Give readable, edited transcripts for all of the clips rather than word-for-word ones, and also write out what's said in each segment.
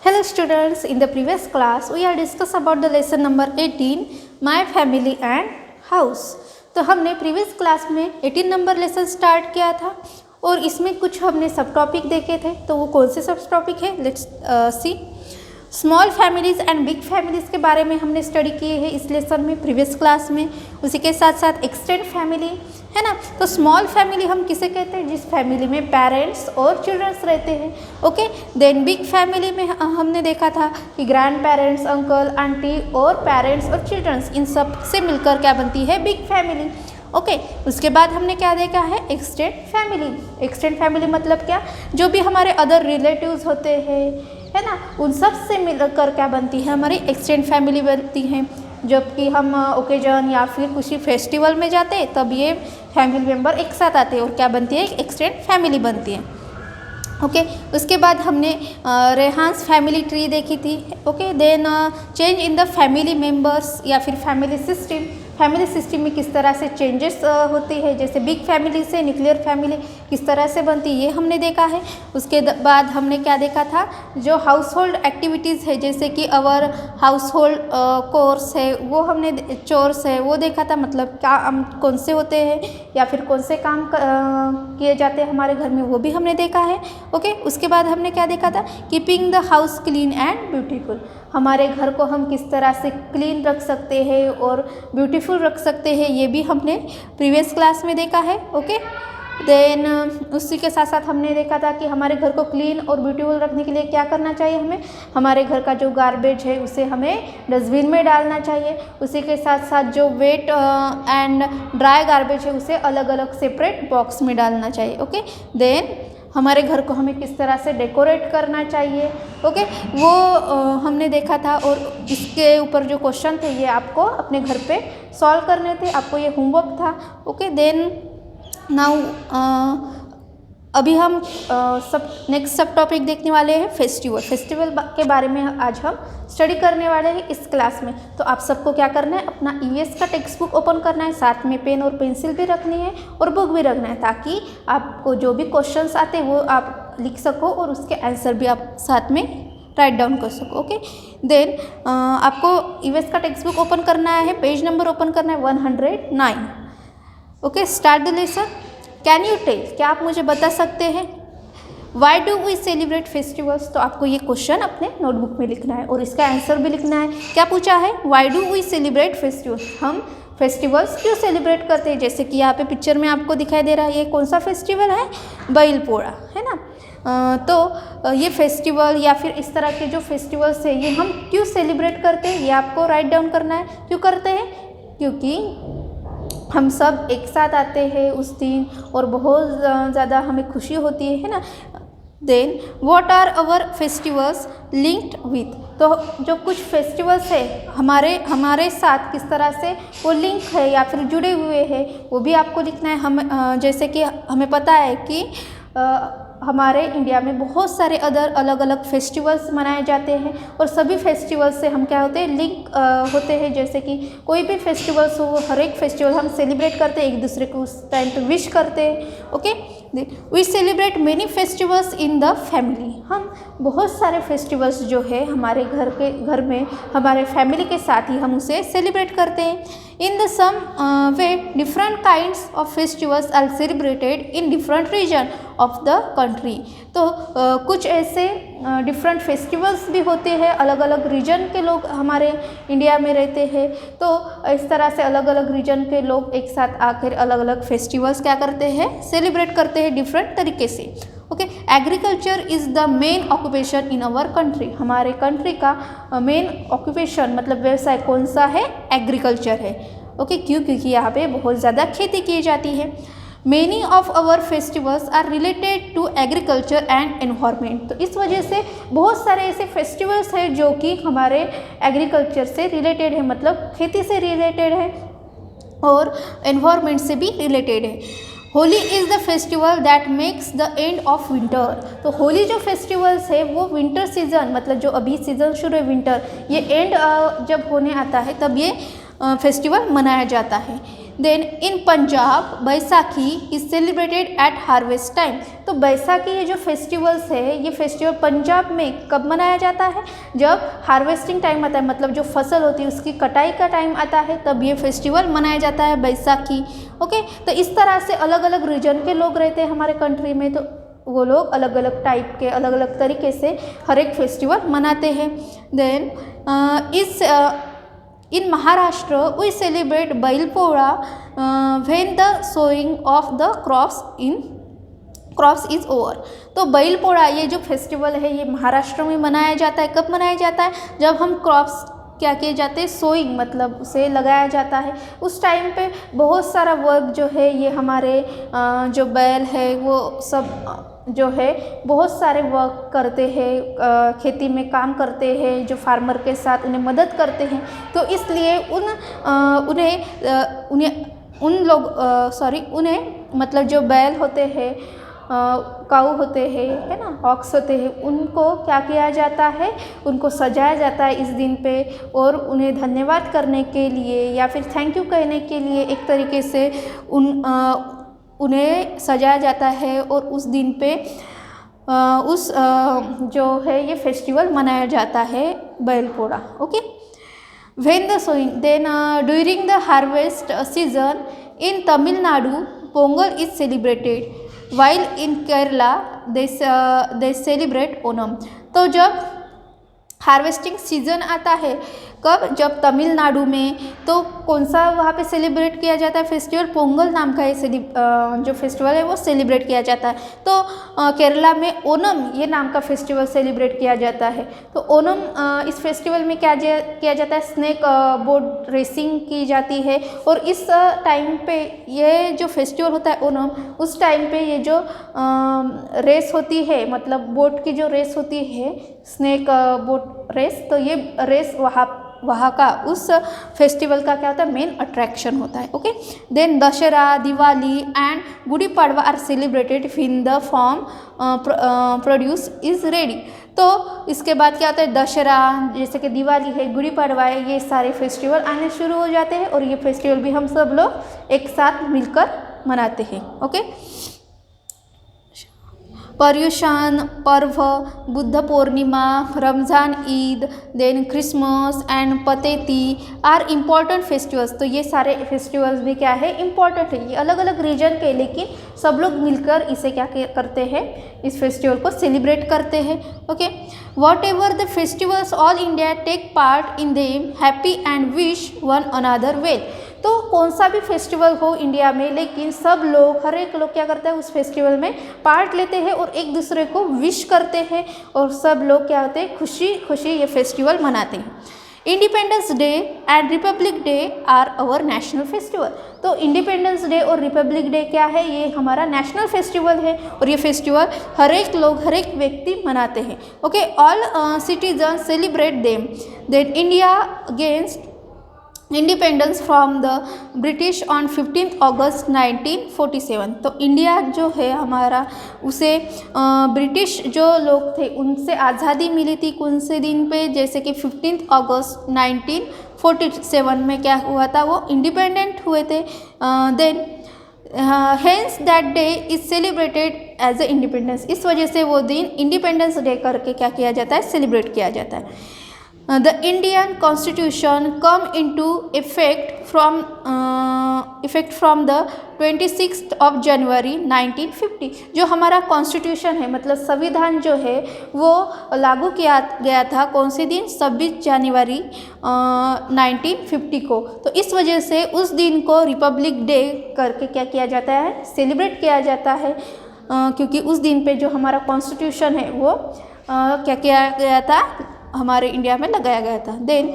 Hello students, in the previous class we are discuss about the lesson number 18 My Family and House। तो हमने previous class में 18 number lesson start किया था और इसमें कुछ हमने सब टॉपिक देखे थे। तो वो कौन से सब टॉपिक है, let's see. Small families and big families के बारे में हमने स्टडी किए हैं इस लेसन में प्रीवियस क्लास में। उसी के साथ साथ एक्सटेंड फैमिली है ना। तो स्मॉल फैमिली हम किसे कहते हैं, जिस फैमिली में पेरेंट्स और चिल्ड्रंस रहते हैं। ओके, देन बिग फैमिली में हमने देखा था कि ग्रैंड पेरेंट्स, अंकल, आंटी और पेरेंट्स और चिल्ड्रंस, इन सब से मिलकर क्या बनती है, बिग फैमिली। ओके, उसके बाद हमने क्या देखा है, एक्सटेंड फैमिली। एक्सटेंड फैमिली मतलब क्या, जो भी हमारे अदर रिलेटिव्स होते हैं है ना, उन सब से मिलकर क्या बनती है, हमारी एक्सटेंड फैमिली बनती है। जबकि हम ओकेजन या फिर किसी फेस्टिवल में जाते हैं तब ये फैमिली मेम्बर एक साथ आते हैं और क्या बनती है, एक एक्सटेंड फैमिली बनती है। ओके, उसके बाद हमने रेहान्स फैमिली ट्री देखी थी। Okay, then change in the family members या फिर फैमिली सिस्टम। फैमिली सिस्टम में किस तरह से चेंजेस होती है, जैसे बिग फैमिली से न्यूक्लियर फैमिली किस तरह से बनती है, ये हमने देखा है। उसके बाद हमने क्या देखा था, जो हाउस होल्ड एक्टिविटीज़ है, जैसे कि अवर हाउस होल्ड कोर्स है, वो हमने चोर्स है वो देखा था, मतलब क्या कौन से होते हैं या फिर कौन से काम किए जाते हैं हमारे घर में, वो भी हमने देखा है। ओके, उसके बाद हमने क्या देखा था, keeping the house clean and beautiful. हमारे घर को हम किस तरह से क्लीन रख सकते हैं और ब्यूटीफुल रख सकते हैं, ये भी हमने प्रीवियस क्लास में देखा है। ओके, देन उसी के साथ साथ हमने देखा था कि हमारे घर को क्लीन और ब्यूटीफुल रखने के लिए क्या करना चाहिए हमें, हमारे घर का जो गार्बेज है उसे हमें डस्टबिन में डालना चाहिए। उसी के साथ साथ जो वेट एंड ड्राई गार्बेज है उसे अलग अलग सेपरेट बॉक्स में डालना चाहिए। ओके, देन हमारे घर को हमें किस तरह से डेकोरेट करना चाहिए, ओके, वो हमने देखा था। और इसके ऊपर जो क्वेश्चन थे ये आपको अपने घर पे सॉल्व करने थे, आपको ये होमवर्क था। ओके, देन नाउ अभी हम नेक्स्ट सब टॉपिक देखने वाले हैं, फेस्टिवल। फेस्टिवल के बारे में आज हम स्टडी करने वाले हैं इस क्लास में। तो आप सबको क्या करना है, अपना ईवीएस का टेक्स्ट बुक ओपन करना है, साथ में पेन और पेंसिल भी रखनी है और बुक भी रखना है, ताकि आपको जो भी क्वेश्चंस आते हैं वो आप लिख सको और उसके आंसर भी आप साथ में राइट डाउन कर सको। ओके, देन आपको ईवीएस का टेक्स्ट बुक ओपन करना है, पेज नंबर ओपन करना है 109। Okay, start the lesson. Can you tell, क्या आप मुझे बता सकते हैं, why do we celebrate festivals. तो आपको ये क्वेश्चन अपने नोटबुक में लिखना है और इसका आंसर भी लिखना है। क्या पूछा है, why do we celebrate festivals, हम फेस्टिवल्स क्यों सेलिब्रेट करते हैं। जैसे कि यहाँ पे पिक्चर में आपको दिखाई दे रहा है, ये कौन सा फेस्टिवल है, बैल पोड़ा है ना। तो ये फेस्टिवल या फिर इस तरह के जो फेस्टिवल्स है ये हम क्यों सेलिब्रेट करते हैं, ये आपको राइट डाउन करना है। क्यों करते हैं, क्योंकि हम सब एक साथ आते हैं उस दिन और बहुत ज़्यादा हमें खुशी होती है ना। Then what are our festivals linked with. तो जो कुछ फेस्टिवल्स है हमारे साथ किस तरह से वो लिंक है या फिर जुड़े हुए हैं, वो भी आपको लिखना है। हम जैसे कि हमें पता है कि हमारे इंडिया में बहुत सारे अदर अलग अलग फेस्टिवल्स मनाए जाते हैं और सभी फेस्टिवल्स से हम क्या होते हैं, लिंक होते हैं। जैसे कि कोई भी फेस्टिवल्स हो, हर एक फेस्टिवल हम सेलिब्रेट करते हैं, एक दूसरे को उस टाइम पे विश करते हैं। Okay, we celebrate many festivals in the family. हम बहुत सारे फेस्टिवल्स जो है हमारे घर में हमारे फैमिली के साथ ही हम उसे सेलिब्रेट करते हैं। In the same way different kinds of festivals are celebrated in different region of the country. तो कुछ ऐसे डिफरेंट फेस्टिवल्स भी होते हैं, अलग अलग रीजन के लोग हमारे इंडिया में रहते हैं। तो इस तरह से अलग अलग रीजन के लोग एक साथ आकर अलग अलग फेस्टिवल्स क्या करते हैं, सेलिब्रेट करते हैं डिफरेंट तरीके से। Okay, agriculture is the main occupation in our country. हमारे कंट्री का मेन ऑक्यूपेशन मतलब व्यवसाय कौन सा है, एग्रीकल्चर है। ओके, क्यों, क्योंकि यहाँ पे बहुत ज़्यादा खेती की जाती है। Many of our festivals are related to agriculture and environment। तो इस वजह से बहुत सारे ऐसे फेस्टिवल्स हैं जो कि हमारे एग्रीकल्चर से रिलेटेड है, मतलब खेती से रिलेटेड है और एनवायरनमेंट से भी रिलेटेड है। Holi is the festival that makes the end of winter. तो होली जो फेस्टिवल्स है वो विंटर सीजन, मतलब जो अभी सीजन शुरू है विंटर, ये एंड जब होने आता है तब ये फेस्टिवल मनाया जाता है। Then in Punjab Baisakhi is celebrated at harvest time. तो बैसाखी ये जो फेस्टिवल्स है, ये फेस्टिवल पंजाब में कब मनाया जाता है? जब हार्वेस्टिंग टाइम आता है, मतलब जो फसल होती है उसकी कटाई का टाइम आता है, तब ये फेस्टिवल मनाया जाता है बैसाखी। ओके, तो इस तरह से अलग अलग रीजन के लोग रहते हैं हमारे कंट्री में, तो वो लोग अलग अलग टाइप के अलग अलग तरीके से हर एक फेस्टिवल मनाते हैं। Then in Maharashtra we celebrate Bail Pola when the sowing of the crops is over. तो बैल पोळा ये जो फेस्टिवल है ये महाराष्ट्र में मनाया जाता है। कब मनाया जाता है? जब हम क्रॉप्स क्या किए जाते हैं, सोइंग मतलब उसे लगाया जाता है, उस टाइम पे बहुत सारा वर्क जो है ये हमारे जो बैल है वो सब जो है बहुत सारे वर्क करते हैं, खेती में काम करते हैं, जो फार्मर के साथ उन्हें मदद करते हैं। तो इसलिए उन्हें मतलब जो बैल होते हैं, काऊ होते हैं, है ना, ऑक्स होते हैं, उनको क्या किया जाता है, उनको सजाया जाता है इस दिन पे, और उन्हें धन्यवाद करने के लिए या फिर थैंक यू कहने के लिए एक तरीके से उन्हें सजाया जाता है, और उस दिन पे जो है ये फेस्टिवल मनाया जाता है Bail Pola. Okay, when the sowing then during the harvest season in Tamil Nadu Pongal is celebrated while in Kerala they celebrate Onam. तो जब हार्वेस्टिंग सीजन आता है, कब? जब तमिलनाडु में, तो कौन सा वहाँ पे सेलिब्रेट किया जाता है फेस्टिवल? पोंगल नाम का ये जो फेस्टिवल है वो सेलिब्रेट किया जाता है। तो केरला में ओनम ये नाम का फेस्टिवल सेलिब्रेट किया जाता है। तो ओनम इस फेस्टिवल में क्या किया जाता है? स्नेक बोट रेसिंग की जाती है, और इस टाइम पे ये जो फेस्टिवल होता है ओनम, उस टाइम पे ये जो रेस होती है, मतलब बोट की जो रेस होती है, स्नेक बोट रेस, तो ये रेस वहाँ का उस फेस्टिवल का क्या होता है? मेन अट्रैक्शन होता है। Okay, then Dussehra, Diwali and Gudi Padwa are celebrated when the farm produce is ready. तो इसके बाद क्या होता है? दशहरा, जैसे कि दिवाली है, गुड़ी पड़वा है, ये सारे फेस्टिवल आने शुरू हो जाते हैं, और ये फेस्टिवल भी हम सब लोग एक साथ मिलकर मनाते हैं। Okay, Paryushan Parv, Buddha Purnima, Ramzan Eid, then Christmas and Pateti are important festivals. तो ये सारे फेस्टिवल्स भी क्या है? इम्पॉर्टेंट है। ये अलग अलग रीजन के, लेकिन सब लोग मिलकर इसे क्या करते हैं? इस फेस्टिवल को सेलिब्रेट करते हैं। Okay, whatever the festivals all India take part in them happy and wish one another well. तो कौन सा भी फेस्टिवल हो इंडिया में, लेकिन सब लोग, हर एक लोग क्या करते हैं? उस फेस्टिवल में पार्ट लेते हैं और एक दूसरे को विश करते हैं, और सब लोग क्या होते हैं? खुशी खुशी ये फेस्टिवल मनाते हैं। Independence day and republic day are our national festival. तो इंडिपेंडेंस डे और रिपब्लिक डे क्या है? ये हमारा नेशनल फेस्टिवल है, और ये फेस्टिवल हर एक लोग, हर एक व्यक्ति मनाते हैं। Okay, all citizen celebrate them. Then India against independence from the British on 15 August 1947। तो इंडिया जो है हमारा, उसे ब्रिटिश जो लोग थे उनसे आज़ादी मिली थी कौन से दिन पे? जैसे कि 15 अगस्त 1947 में क्या हुआ था? वो इंडिपेंडेंट हुए थे। Then hence that day is celebrated as a independence. इस वजह से वो दिन इंडिपेंडेंस डे करके क्या किया जाता है? सेलिब्रेट किया जाता है। The Indian Constitution come into effect from the 26th of January 1950। जो हमारा कॉन्स्टिट्यूशन है, मतलब संविधान जो है, वो लागू किया गया था कौन से दिन? 26 जनवरी 1950 को। तो इस वजह से उस दिन को रिपब्लिक डे करके क्या किया जाता है? सेलिब्रेट किया जाता है, क्योंकि उस दिन पे जो हमारा कॉन्स्टिट्यूशन है वो क्या किया गया था? हमारे इंडिया में लगाया गया था। Then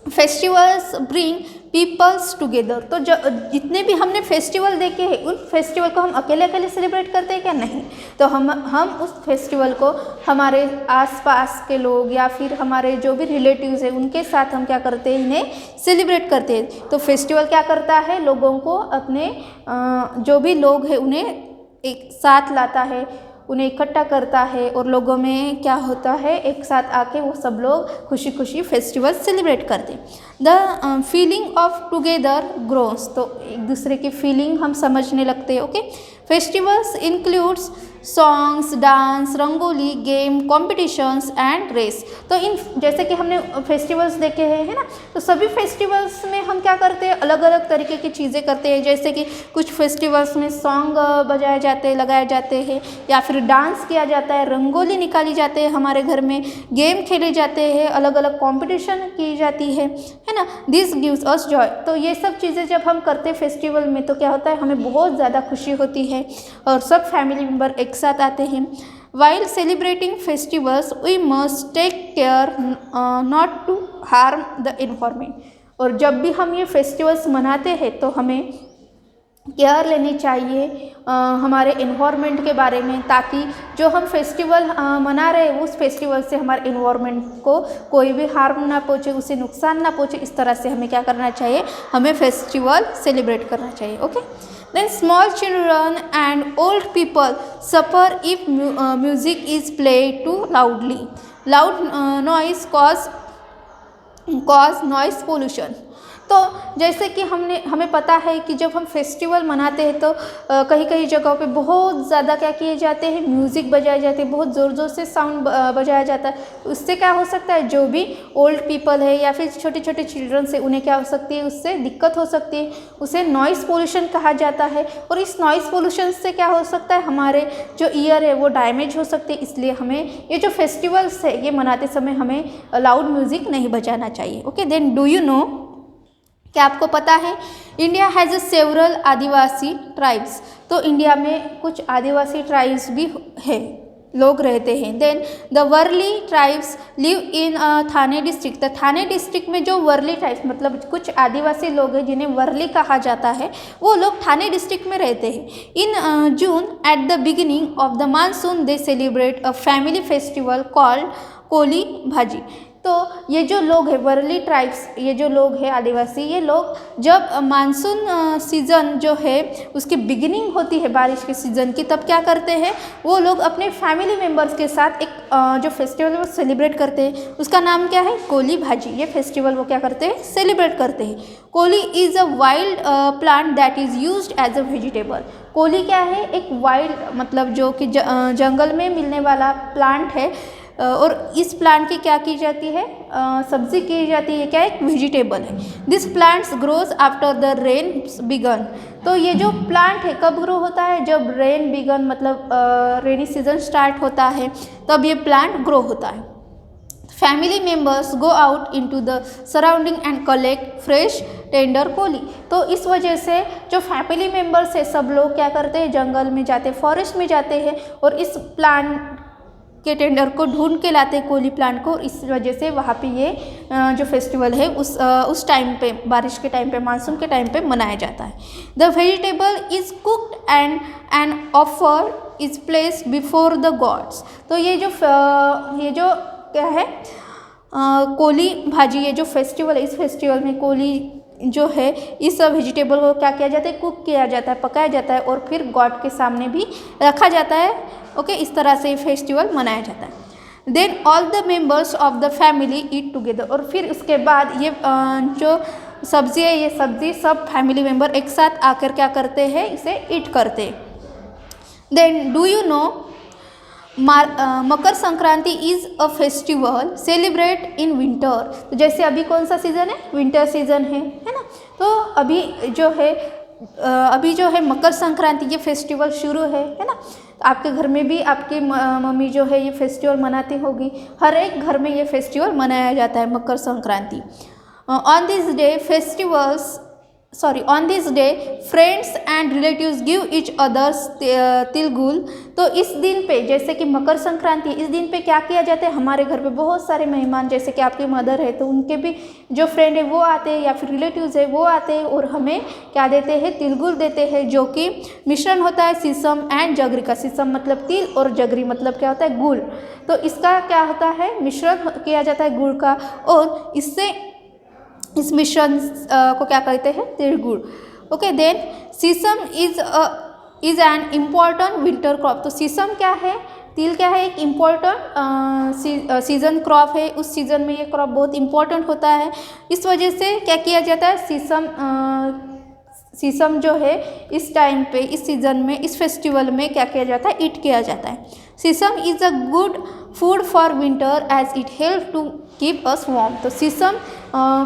festivals bring peoples together. तो जो जितने भी हमने फेस्टिवल देखे हैं, उन फेस्टिवल को हम अकेले अकेले सेलिब्रेट करते हैं क्या? नहीं। तो हम उस फेस्टिवल को हमारे आसपास के लोग या फिर हमारे जो भी रिलेटिव्स हैं उनके साथ हम क्या करते हैं? इन्हें सेलिब्रेट करते हैं। तो फेस्टिवल क्या करता है? लोगों को, अपने जो भी लोग हैं उन्हें एक साथ लाता है, उन्हें इकट्ठा करता है, और लोगों में क्या होता है? एक साथ आके वो सब लोग खुशी खुशी फेस्टिवल सेलिब्रेट करते हैं। The feeling of together grows, तो एक दूसरे की फीलिंग हम समझने लगते हैं। Okay, festivals includes songs, dance, rangoli, game, competitions and race. तो इन जैसे कि हमने फेस्टिवल्स देखे हैं, है ना, तो सभी फेस्टिवल्स में हम क्या करते हैं, अलग अलग तरीके की चीज़ें करते हैं। जैसे कि कुछ फेस्टिवल्स में सॉन्ग बजाए जाते हैं, लगाए जाते हैं, या फिर डांस किया जाता है, रंगोली निकाली जाती है हमारे घर में, गेम खेले जाते हैं, अलग अलग कॉम्पिटिशन की जाती है ना। This gives us Joy. तो ये सब चीज़ें जब हम करते हैं फेस्टिवल में तो क्या होता है, हमें बहुत ज़्यादा खुशी होती है और सब फैमिली मेम्बर एक साथ आते हैं। While celebrating festivals, we must take care not to harm the environment। और जब भी हम ये फेस्टिवल्स मनाते हैं तो हमें केयर लेनी चाहिए हमारे इन्वायरमेंट के बारे में, ताकि जो हम फेस्टिवल मना रहे हैं उस फेस्टिवल से हमारे इन्वायरमेंट को कोई भी हार्म ना पहुँचे, उसे नुकसान ना पहुँचे। इस तरह से हमें क्या करना चाहिए, हमें फेस्टिवल सेलिब्रेट करना चाहिए। Okay, then small children and old people suffer if music is played too loudly। Loud noise cause noise pollution। तो जैसे कि हमें पता है कि जब हम फेस्टिवल मनाते हैं तो कहीं कहीं जगहों पे बहुत ज़्यादा क्या किए जाते हैं, म्यूज़िक बजाए जाते हैं, बहुत ज़ोर ज़ोर से साउंड बजाया जाता है। उससे क्या हो सकता है, जो भी ओल्ड पीपल है या फिर छोटे छोटे चिल्ड्रंस है उन्हें क्या हो सकती है, उससे दिक्कत हो सकती है। उसे नॉइज़ पोल्यूशन कहा जाता है। और इस नॉइज़ पोल्यूशन से क्या हो सकता है, हमारे जो ईयर है वो डैमेज हो सकती है। इसलिए हमें ये जो फेस्टिवल्स है ये मनाते समय हमें लाउड म्यूज़िक नहीं बजाना चाहिए। Okay, then do you know, क्या आपको पता है, India has several adivasi tribes. तो इंडिया में कुछ आदिवासी ट्राइब्स भी है, लोग रहते हैं। Then the Warli tribes live in Thane district. तो थाने डिस्ट्रिक्ट में जो वर्ली ट्राइब्स मतलब कुछ आदिवासी लोग हैं जिन्हें वर्ली कहा जाता है, वो लोग थाने डिस्ट्रिक्ट में रहते हैं। In June at the beginning of the monsoon they celebrate a family festival called Koli Bhaji. तो ये जो लोग हैं वर्ली ट्राइब्स, ये जो लोग हैं आदिवासी, ये लोग जब मानसून सीज़न जो है उसकी बिगिनिंग होती है बारिश के सीज़न की, तब क्या करते हैं, वो लोग अपने फैमिली मेम्बर्स के साथ एक जो फेस्टिवल है वो सेलिब्रेट करते हैं। उसका नाम क्या है, कोली भाजी। ये फेस्टिवल वो क्या करते हैं, सेलिब्रेट करते हैं। Koli is a wild plant that is used as a vegetable. कोली क्या है, एक वाइल्ड मतलब जो कि जंगल में मिलने वाला प्लांट है। और इस प्लांट की क्या की जाती है, सब्जी की जाती है, क्या एक वेजिटेबल है। This plants grows after the rain began. तो ये जो प्लांट है कब ग्रो होता है, जब रेन बिगन मतलब रेनी सीजन स्टार्ट होता है तब ये प्लांट ग्रो होता है। Family members go out into the surrounding and collect fresh tender koli. तो इस वजह से जो फैमिली मेम्बर्स है सब लोग क्या करते हैं, जंगल में जाते, फॉरेस्ट में जाते हैं और इस प्लांट के टेंडर को ढूंढ के लाते कोली प्लांट को। इस वजह से वहाँ पे ये जो फेस्टिवल है उस टाइम पे, बारिश के टाइम पे, मानसून के टाइम पे मनाया जाता है। The vegetable is cooked and an offer is placed before the gods. तो ये जो क्या है, कोली भाजी, ये जो फेस्टिवल है, इस फेस्टिवल में कोली जो है इस वेजिटेबल को क्या किया जाता है, कुक किया जाता है, पकाया जाता है और फिर गॉड के सामने भी रखा जाता है। ओके, इस तरह से फेस्टिवल मनाया जाता है। Then all the members of the family eat together. और फिर उसके बाद ये जो सब्जी है, ये सब्जी सब फैमिली मेम्बर एक साथ आकर क्या करते हैं, इसे ईट करते हैं। Then do you know, Makar Sankranti is a festival celebrate in winter. तो जैसे अभी कौन सा सीज़न है, विंटर सीज़न है ना। तो अभी जो है मकर संक्रांति, ये फेस्टिवल शुरू है ना। तो आपके घर में भी आपकी मम्मी जो है ये फेस्टिवल मनाती होगी। हर एक घर में ये फेस्टिवल मनाया जाता है, Makar Sankranti. On this day friends and relatives give each others tilgul. तो इस दिन पे, जैसे कि मकर संक्रांति, इस दिन पे क्या किया जाता है, हमारे घर पे बहुत सारे मेहमान, जैसे कि आपकी मदर है तो उनके भी जो फ्रेंड है वो आते हैं या फिर रिलेटिव्स है वो आते हैं और हमें क्या देते हैं, तिलगुल देते हैं, जो कि मिश्रण होता है सीसम एंड जगरी का। सीसम मतलब तिल और जगरी मतलब क्या होता है, गुड़। तो इसका क्या होता है, मिश्रण किया जाता है गुड़ का, और इससे इस मिश्रण को क्या कहते हैं, तिलगुड़। Okay, then sesame is an important winter crop. तो सीसम क्या है, तिल क्या है, एक इम्पोर्टेंट सीजन क्रॉप है। उस सीज़न में ये क्रॉप बहुत इम्पोर्टेंट होता है। इस वजह से क्या किया जाता है, सीसम जो है इस टाइम पे, इस सीज़न में, इस फेस्टिवल में क्या किया जाता है, ईट किया जाता है। Sesame is a good food for winter as it help to keep us warm. तो सीसम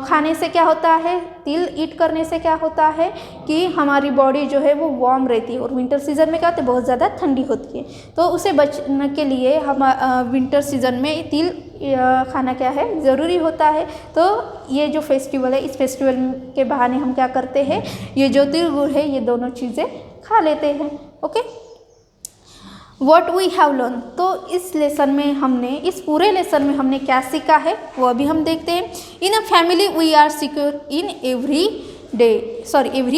खाने से क्या होता है, तिल ईट करने से क्या होता है कि हमारी बॉडी जो है वो वार्म रहती है। और विंटर सीज़न में क्या होता है, बहुत ज़्यादा ठंडी होती है। तो उसे बचने के लिए हम विंटर सीज़न में तिल खाना क्या है, ज़रूरी होता है। तो ये जो फेस्टिवल है, इस फेस्टिवल के बहाने हम क्या करते हैं, ये जो तिल गुड़ है ये दोनों चीज़ें खा लेते हैं। Okay, what we have learn. तो इस लेसन में हमने, इस पूरे लेसन में हमने क्या सीखा है वो अभी हम देखते हैं। In a family we are secure in every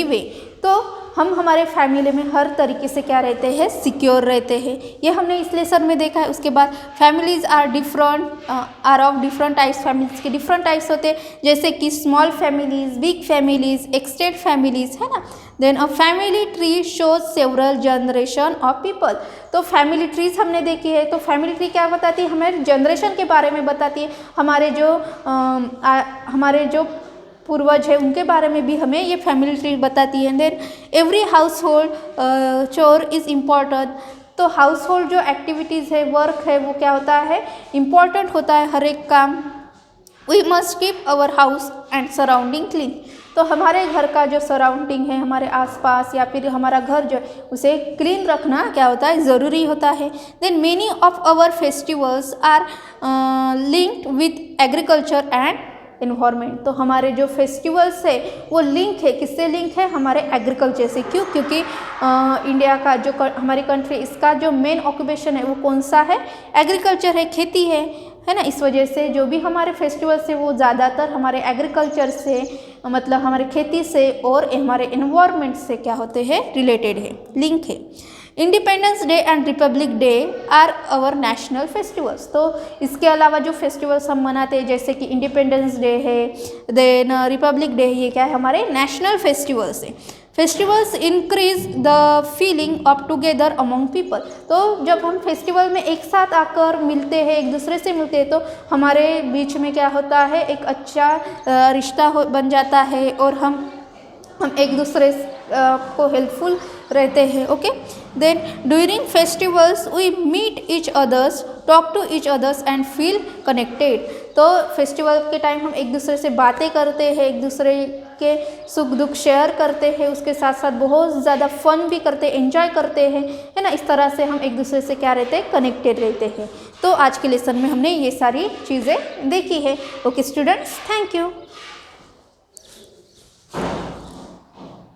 way. तो हम हमारे फैमिली में हर तरीके से क्या रहते हैं, सिक्योर रहते हैं। ये हमने इस लेसन में देखा है। उसके बाद families are of different types. Families के डिफरेंट टाइप्स होते हैं, जैसे कि small families, big families, extended families, है ना। Then a family tree shows several generation of people. तो फैमिली ट्रीज हमने देखी है। तो फैमिली ट्री क्या बताती है, हमें जनरेशन के बारे में बताती है। हमारे जो पूर्वज है उनके बारे में भी हमें ये फैमिली ट्री बताती है। देन एवरी हाउस होल्ड चोर इज़ इम्पॉर्टेंट। तो हाउस होल्ड जो एक्टिविटीज़ है, वर्क है, वो क्या होता है, इम्पॉर्टेंट होता है हर एक काम। We must keep our house and surrounding clean. तो हमारे घर का जो सराउंडिंग है, हमारे आसपास या फिर हमारा घर जो है उसे क्लीन रखना क्या होता है, ज़रूरी होता है। Then many of our festivals are linked with agriculture and environment. तो हमारे जो फेस्टिवल्स है वो लिंक है, किससे लिंक है, हमारे एग्रीकल्चर से। क्यों, क्योंकि इंडिया का जो हमारी कंट्री, इसका जो मेन ऑक्यूपेशन है वो कौन सा है, एग्रीकल्चर है, खेती है ना। इस वजह से जो भी हमारे फेस्टिवल्स है वो ज़्यादातर हमारे एग्रीकल्चर से, मतलब हमारे खेती से और हमारे इन्वायरमेंट से क्या होते हैं, रिलेटेड है, लिंक है। Independence day and republic day are our national festivals. तो इसके अलावा जो फेस्टिवल्स हम मनाते हैं, जैसे कि इंडिपेंडेंस डे है, देन रिपब्लिक डे, ये क्या है, हमारे नेशनल फेस्टिवल्स है। Festivals increase the feeling of together among people. तो जब हम फेस्टिवल में एक साथ आकर मिलते हैं, एक दूसरे से मिलते हैं, तो हमारे बीच में क्या होता है, एक अच्छा रिश्ता बन जाता है और हम एक दूसरे को हेल्पफुल रहते हैं। Okay, then during festivals we meet each others, talk to each others and feel connected. तो फेस्टिवल के टाइम हम एक दूसरे से बातें करते हैं, एक दूसरे के सुख दुख शेयर करते हैं, उसके साथ साथ बहुत ज़्यादा फन भी करते हैं, एंजॉय करते हैं, है ना। इस तरह से हम एक दूसरे से क्या रहते हैं, कनेक्टेड रहते हैं। तो आज के लेसन में हमने ये सारी चीज़ें देखी है। Okay students, thank you.